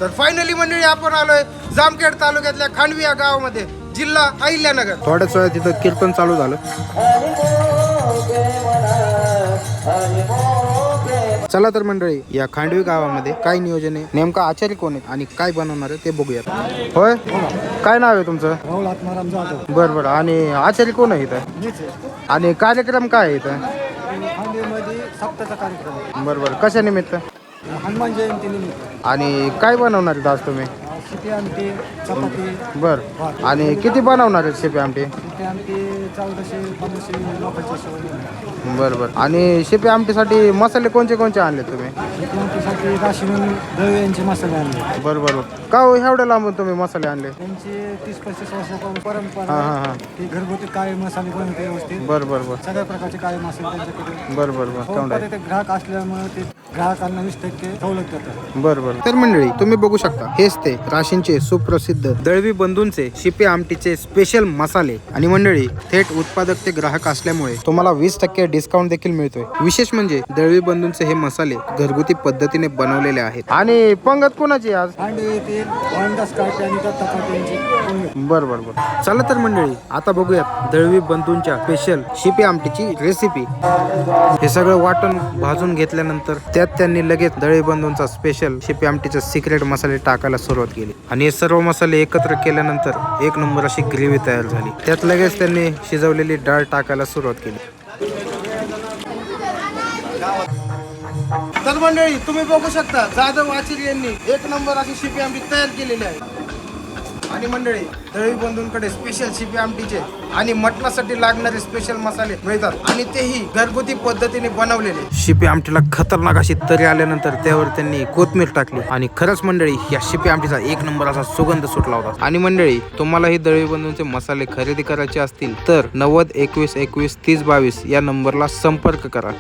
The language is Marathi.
तर फायनली मंडळी आपण आलोय जामखेड तालुक्यातल्या खांडवी या गावामध्ये, जिल्हा अहिल्यानगर. थोड्याच वेळात तिथं कीर्तन चालू झालं. चला तर मंडळी, या खांडवी गावामध्ये काय नियोजन आहे, नेमका आचार्य कोण आहे आणि काय बनवणार आहे ते बघूयात. होय, काय नाव आहे तुमचं? राहुल आत्माराम जाधव. बरं बरं. आणि आचार्य कोण आहे इथं? मीच आहे. आणि कार्यक्रम काय आहे इथं? खांडवीमध्ये सप्ताहाचा कार्यक्रम आहे. बरं बरं. कशा निमित्त हनुमान जयंती निमित्त. आणि काय बनवणार आहेत आज तुम्ही? शिटी आमटी, चपाती. बरं. आणि किती बनवणार आहेत शेपी आमटी? शिटी आमटी 1400-1500 लोकांच्या सेवा. बरं बरं. आणि शेपी आमटीसाठी मसाले कोणते कोणते आणले तुम्ही? शिटी आमटीसाठी राशीन दळवे यांचे मसाले आणले. बरं बरं. का हो एवढ्या लांबून तुम्ही मसाले आणले? त्यांची 30-35 वर्षापासून परंपरा हां हां हां. की घरगुती काळे मसाले बनवते व्यवस्थित. बरं बरं बरं. सगळ्या प्रकारचे काळे मसाले त्यांच्याकडे. बरं बरं बरं. तेवढं आहे. ते ग्राहक असल्यामुळे ते ग्राहकांना 20% सवलत देतात. बरं बरं. तर मंडळी तुम्ही बघू शकता, हेच ते राशींचे सुप्रसिद्ध दळवी बंधूंचे शिपी आमटीचे स्पेशल मसाले. आणि मंडळी थेट उत्पादक ते ग्राहक असल्यामुळे तुम्हाला 20% डिस्काउंट देखील मिळतोय. विशेष म्हणजे दळवी बंधूंचे हे मसाले घरगुती पद्धतीने बनवलेले आहेत. आणि पंगत कोणाची आज? खांडवी येथील वांदास काटे आणि दत्ता काटे यांची पंगत. बरं बरं बरं. चला तर मंडळी आता बघूयात दळवी बंधूंच्या स्पेशल शिपी आमटीची रेसिपी. हे सगळं वाटण भाजून घेतल्यानंतर त्यात त्यांनी लगेच दळवी बंधूंचा स्पेशल शिपी आमटीचा सिक्रेट मसाले टाकायला सुरुवात केली. आणि हे सर्व मसाले एकत्र केल्यानंतर एक नंबर अशी ग्रेव्ही तयार झाली. त्यात लगेच त्यांनी शिजवलेली डाळ टाकायला सुरुवात केली. तर मंडळी तुम्ही बघू शकता, जाधव आचार्य यांनी एक नंबर अशी शिपी आमटी तयार केलेली आहे. आणि मंडळी दळवी बंधूंकडे स्पेशल शिपी आमटीचे आणि मटणासाठी लागणारे स्पेशल मसाले मिळतात, आणि तेही घरगुती पद्धतीने बनवलेले. शिपी आमटीला खतरनाक अशी तरी आल्यानंतर त्यावर त्यांनी कोथमीर टाकली, आणि खरंच मंडळी या शिपी आमटीचा एक नंबर असा सुगंध सुटला होता. आणि मंडळी तुम्हालाही दळवी बंधूंचे मसाले खरेदी करायचे असतील तर 90 21 21 30 22 या नंबरला संपर्क करा.